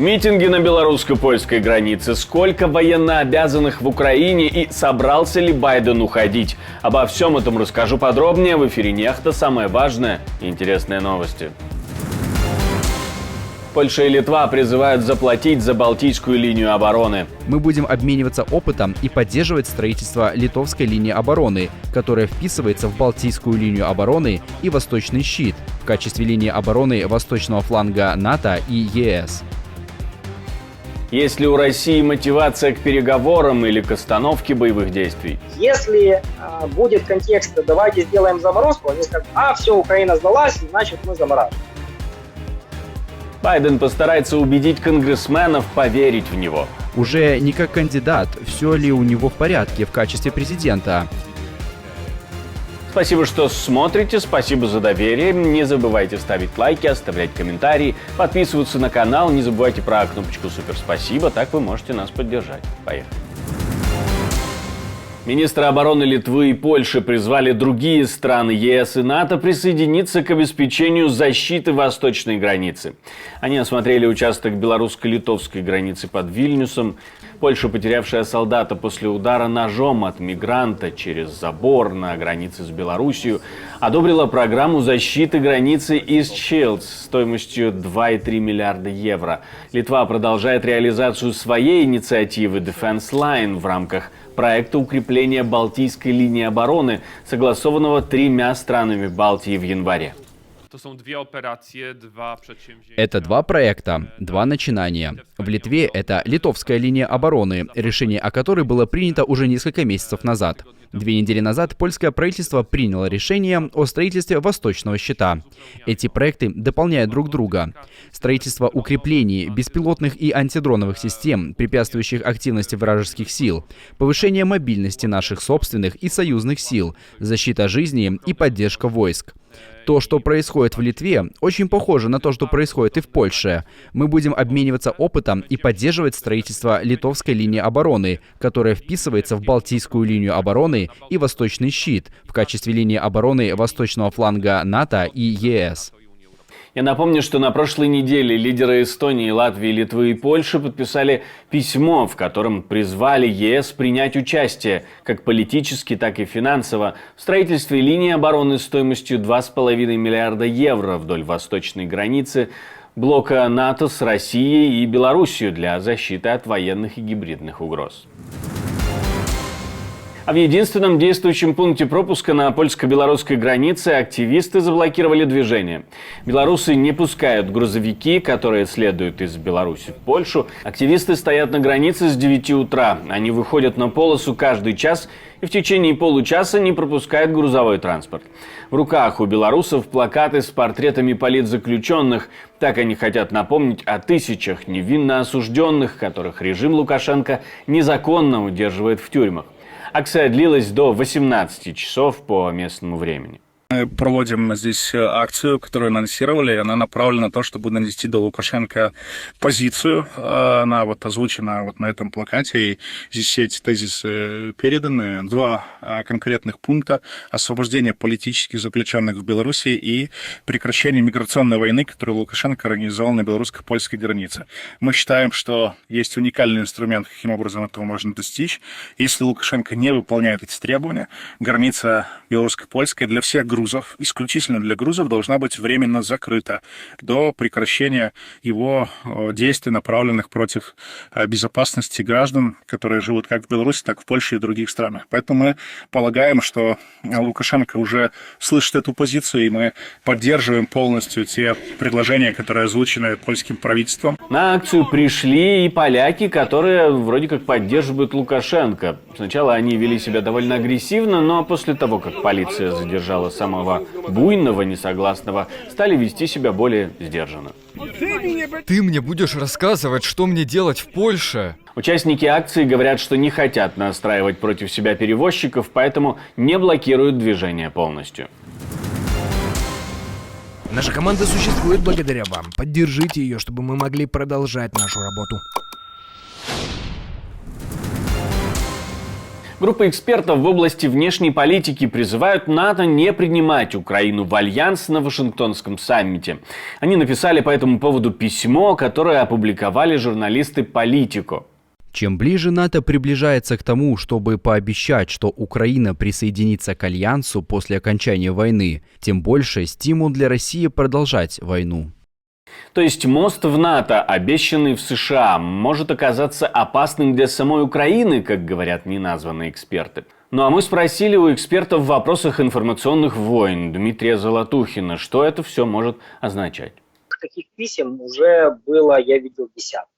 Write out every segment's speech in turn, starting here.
Митинги на белорусско-польской границе, сколько военнообязанных в Украине и собрался ли Байден уходить? Обо всем этом расскажу подробнее в эфире «Нехта». Самое важное и интересные новости. Польша и Литва призывают заплатить за Балтийскую линию обороны. Мы будем обмениваться опытом и поддерживать строительство литовской линии обороны, которая вписывается в Балтийскую линию обороны и Восточный щит в качестве линии обороны восточного фланга НАТО и ЕС. Есть ли у России мотивация к переговорам или к остановке боевых действий? Если будет контекст «давайте сделаем заморозку», они скажут: все, Украина сдалась, значит мы замораживаем. Байден постарается убедить конгрессменов поверить в него. Уже не как кандидат, все ли у него в порядке в качестве президента. Спасибо, что смотрите, спасибо за доверие. Не забывайте ставить лайки, оставлять комментарии, подписываться на канал. Не забывайте про кнопочку «Супер спасибо», так вы можете нас поддержать. Поехали. Министры обороны Литвы и Польши призвали другие страны ЕС и НАТО присоединиться к обеспечению защиты восточной границы. Они осмотрели участок белорусско-литовской границы под Вильнюсом. Польша, потерявшая солдата после удара ножом от мигранта через забор на границе с Белоруссией, одобрила программу защиты границы East Shields стоимостью 2,3 миллиарда евро. Литва продолжает реализацию своей инициативы Defense Line в рамках проекта укрепления Балтийской линии обороны, согласованного 3 странами Балтии в январе. Это 2 проекта, 2 начинания. В Литве это литовская линия обороны, решение о которой было принято уже несколько месяцев назад. 2 недели назад польское правительство приняло решение о строительстве Восточного щита. Эти проекты дополняют друг друга. Строительство укреплений, беспилотных и антидроновых систем, препятствующих активности вражеских сил, повышение мобильности наших собственных и союзных сил, защита жизни и поддержка войск. То, что происходит в Литве, очень похоже на то, что происходит и в Польше. Мы будем обмениваться опытом и поддерживать строительство литовской линии обороны, которая вписывается в Балтийскую линию обороны и Восточный щит в качестве линии обороны восточного фланга НАТО и ЕС. Я напомню, что на прошлой неделе лидеры Эстонии, Латвии, Литвы и Польши подписали письмо, в котором призвали ЕС принять участие, как политически, так и финансово, в строительстве линии обороны стоимостью 2,5 миллиарда евро вдоль восточной границы блока НАТО с Россией и Белоруссией для защиты от военных и гибридных угроз. А в единственном действующем пункте пропуска на польско-белорусской границе активисты заблокировали движение. Белорусы не пускают грузовики, которые следуют из Беларуси в Польшу. Активисты стоят на границе с 9 утра. Они выходят на полосу каждый час и в течение получаса не пропускают грузовой транспорт. В руках у белорусов плакаты с портретами политзаключенных. Так они хотят напомнить о тысячах невинно осужденных, которых режим Лукашенко незаконно удерживает в тюрьмах. Акция длилась до 18 часов по местному времени. Мы проводим здесь акцию, которую анонсировали, и она направлена на то, чтобы донести до Лукашенко позицию. Она озвучена на этом плакате, и здесь все эти тезисы переданы. 2 конкретных пункта: освобождение политических заключенных в Беларуси и прекращение миграционной войны, которую Лукашенко организовал на белорусско-польской границе. Мы считаем, что есть уникальный инструмент, каким образом этого можно достичь. Если Лукашенко не выполняет эти требования, граница белорусско-польская для всех грузов, исключительно для грузов, должна быть временно закрыта до прекращения его действий, направленных против безопасности граждан, которые живут как в Беларуси, так и в Польше и других странах. Поэтому мы полагаем, что Лукашенко уже слышит эту позицию, и мы поддерживаем полностью те предложения, которые озвучены польским правительством. На акцию пришли и поляки, которые вроде как поддерживают Лукашенко. Сначала они вели себя довольно агрессивно, но после того, как полиция задержала самого буйного несогласного, стали вести себя более сдержанно. Ты мне будешь рассказывать, что мне делать в Польше? Участники акции говорят, что не хотят настраивать против себя перевозчиков, поэтому не блокируют движение полностью. Наша команда существует благодаря вам. Поддержите ее, чтобы мы могли продолжать нашу работу. Группа экспертов в области внешней политики призывают НАТО не принимать Украину в альянс на Вашингтонском саммите. Они написали по этому поводу письмо, которое опубликовали журналисты «Политико». Чем ближе НАТО приближается к тому, чтобы пообещать, что Украина присоединится к альянсу после окончания войны, тем больше стимул для России продолжать войну. То есть мост в НАТО, обещанный в США, может оказаться опасным для самой Украины, как говорят неназванные эксперты. Ну а мы спросили у экспертов в вопросах информационных войн Дмитрия Золотухина, что это все может означать. Таких писем уже было, я видел, десятки.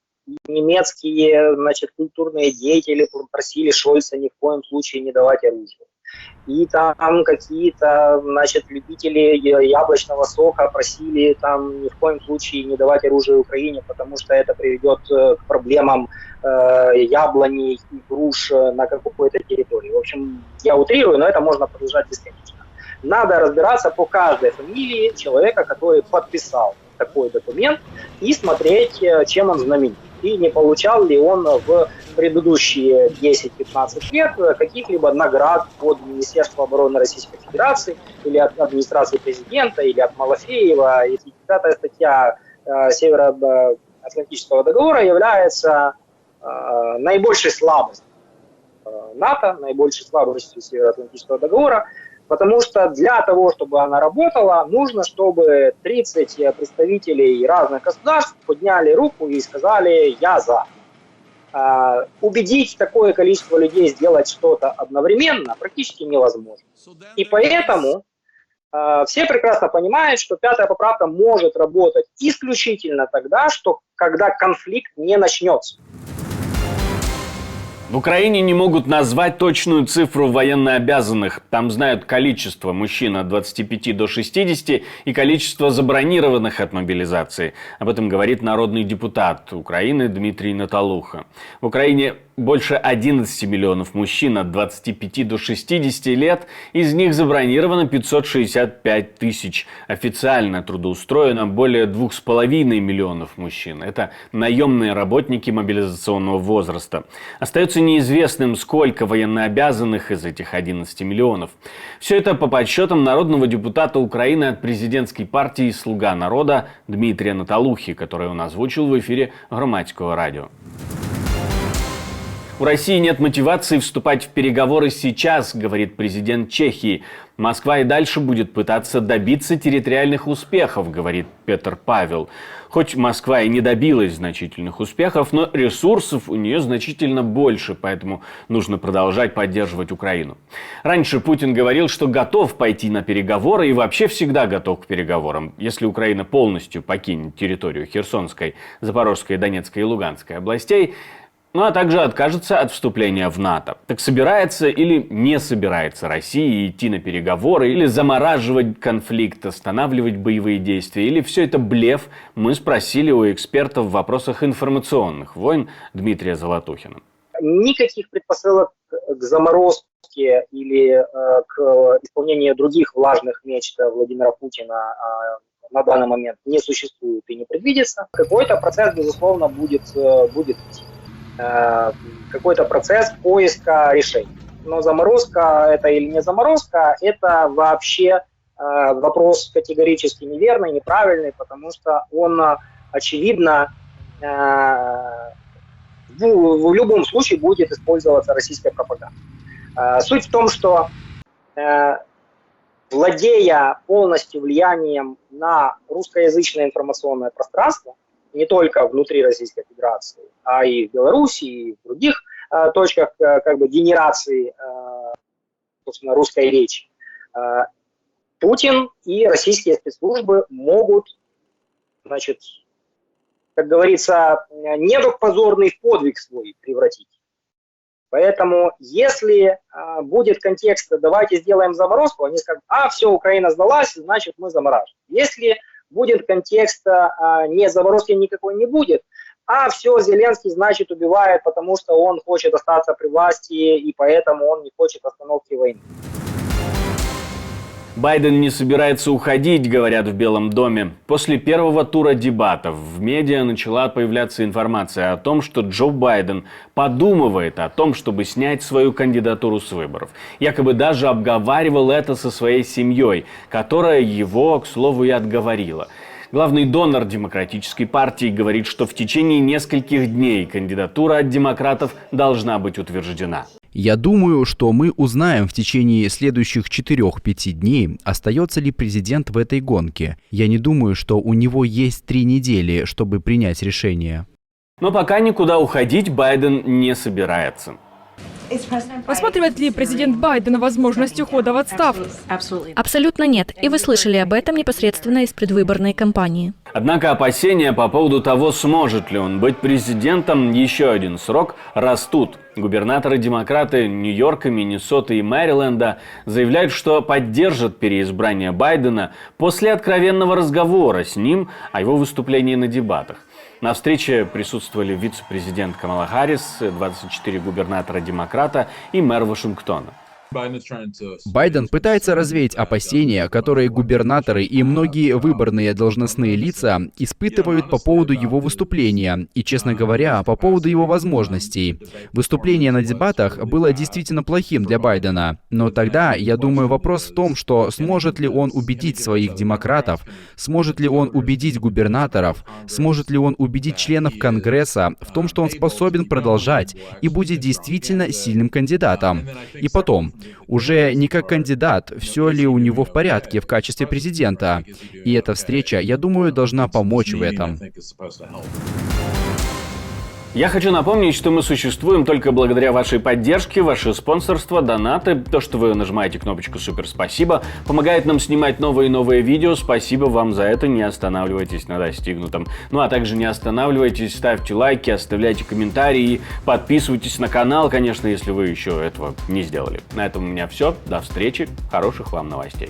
Немецкие, культурные деятели просили Шольца ни в коем случае не давать оружие. И там какие-то, любители яблочного сока просили ни в коем случае не давать оружие Украине, потому что это приведет к проблемам яблоней и груш на какой-то территории. В общем, я утрирую, но это можно продолжать бесконечно. Надо разбираться по каждой фамилии человека, который подписал такой документ, и смотреть, чем он знаменит. И не получал ли он в предыдущие 10-15 лет каких-либо наград от Министерства обороны Российской Федерации или от администрации президента, или от Малафеева. И 5-я статья Североатлантического договора является наибольшей слабостью НАТО, наибольшей слабостью Североатлантического договора, потому что для того, чтобы она работала, нужно, чтобы 30 представителей разных государств подняли руку и сказали «я за». Убедить такое количество людей сделать что-то одновременно практически невозможно. И поэтому все прекрасно понимают, что 5-я поправка может работать исключительно тогда, когда конфликт не начнется. В Украине не могут назвать точную цифру военнообязанных. Там знают количество мужчин от 25 до 60 и количество забронированных от мобилизации. Об этом говорит народный депутат Украины Дмитрий Наталуха. В Украине больше 11 миллионов мужчин от 25 до 60 лет, из них забронировано 565 тысяч. Официально трудоустроено более 2,5 миллионов мужчин. Это наемные работники мобилизационного возраста. Остается неизвестным, сколько военнообязанных из этих 11 миллионов. Все это по подсчетам народного депутата Украины от президентской партии «Слуга народа» Дмитрия Наталухи, который он озвучил в эфире Громадского радио. У России нет мотивации вступать в переговоры сейчас, говорит президент Чехии. Москва и дальше будет пытаться добиться территориальных успехов, говорит Петр Павел. Хоть Москва и не добилась значительных успехов, но ресурсов у нее значительно больше, поэтому нужно продолжать поддерживать Украину. Раньше Путин говорил, что готов пойти на переговоры и вообще всегда готов к переговорам, если Украина полностью покинет территорию Херсонской, Запорожской, Донецкой и Луганской областей, ну а также откажется от вступления в НАТО. Так собирается или не собирается Россия идти на переговоры, или замораживать конфликт, останавливать боевые действия, или все это блеф, мы спросили у экспертов в вопросах информационных войн Дмитрия Золотухина. Никаких предпосылок к заморозке или к исполнению других влажных мечт Владимира Путина на данный момент не существует и не предвидится. Какой-то процесс, безусловно, будет идти. Какой-то процесс поиска решений. Но заморозка это или не заморозка, это вообще вопрос категорически неверный, неправильный, потому что он, очевидно, в любом случае будет использоваться российская пропаганда. Суть в том, что владея полностью влиянием на русскоязычное информационное пространство, не только внутри Российской Федерации, а и в Беларуси, и в других точках генерации, собственно, русской речи, Путин и российские спецслужбы могут, как говорится, недуг позорный в подвиг свой превратить. Поэтому, если будет контекст «давайте сделаем заморозку», они скажут: все, Украина сдалась, значит мы замораживаем. Если будет контекст «не, заморозки никакой не будет», все, Зеленский, значит, убивает, потому что он хочет остаться при власти, и поэтому он не хочет остановки войны. Байден не собирается уходить, говорят в Белом доме. После первого тура дебатов в медиа начала появляться информация о том, что Джо Байден подумывает о том, чтобы снять свою кандидатуру с выборов. Якобы даже обговаривал это со своей семьей, которая его, к слову, и отговорила. Главный донор Демократической партии говорит, что в течение нескольких дней кандидатура от демократов должна быть утверждена. Я думаю, что мы узнаем в течение следующих 4-5 дней, остается ли президент в этой гонке. Я не думаю, что у него есть 3 недели, чтобы принять решение. Но пока никуда уходить Байден не собирается. Рассматривает ли президент Байден возможность ухода в отставку? Абсолютно нет. И вы слышали об этом непосредственно из предвыборной кампании. Однако опасения по поводу того, сможет ли он быть президентом еще один срок, растут. Губернаторы-демократы Нью-Йорка, Миннесоты и Мэриленда заявляют, что поддержат переизбрание Байдена после откровенного разговора с ним о его выступлении на дебатах. На встрече присутствовали вице-президент Камала Харрис, 24 губернатора-демократа и мэр Вашингтона. Байден пытается развеять опасения, которые губернаторы и многие выборные должностные лица испытывают по поводу его выступления и, честно говоря, по поводу его возможностей. Выступление на дебатах было действительно плохим для Байдена, но тогда, я думаю, вопрос в том, что сможет ли он убедить своих демократов, сможет ли он убедить губернаторов, сможет ли он убедить членов Конгресса в том, что он способен продолжать и будет действительно сильным кандидатом. И потом, уже не как кандидат, все ли у него в порядке в качестве президента. И эта встреча, я думаю, должна помочь в этом. Я хочу напомнить, что мы существуем только благодаря вашей поддержке, ваше спонсорство, донаты, то, что вы нажимаете кнопочку «Супер спасибо», помогает нам снимать новые и новые видео. Спасибо вам за это, не останавливайтесь на достигнутом. Ну а также не останавливайтесь, ставьте лайки, оставляйте комментарии, подписывайтесь на канал, конечно, если вы еще этого не сделали. На этом у меня все, до встречи, хороших вам новостей.